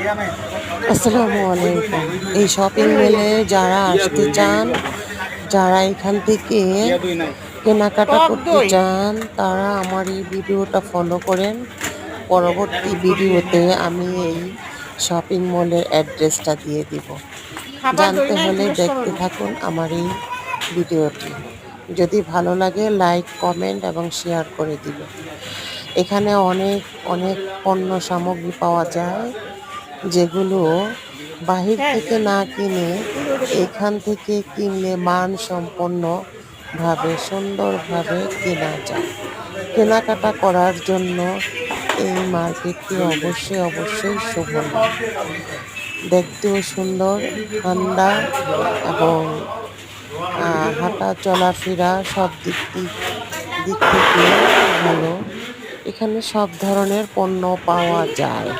আসসালামু আলাইকুম। এই শপিং মলে যারা আসতে চান, যারা এখান থেকে কেনাকাটা করতে চান, তারা আমার এই ভিডিওটা ফলো করেন। পরবর্তী ভিডিওতে আমি এই শপিং মলের অ্যাড্রেসটা দিয়ে দিব। জানতে হলে দেখতে থাকুন আমার এই ভিডিওটি। যদি ভালো লাগে লাইক, কমেন্ট এবং শেয়ার করে দিবেন। এখানে অনেক অনেক পণ্য সামগ্রী পাওয়া যায়, যেগুলো বাহির থেকে না কিনে এখান থেকে কিনলে মানসম্পন্ন ভাবে সুন্দরভাবে কেনা যায়। কেনাকাটা করার জন্য এই মার্কেটটি অবশ্যই অবশ্যই শোভনীয়, দেখতেও সুন্দর, ঠান্ডা এবং হাঁটা চলাফেরা সব দিক থেকে ভালো। এখানে সব ধরনের পণ্য পাওয়া যায়।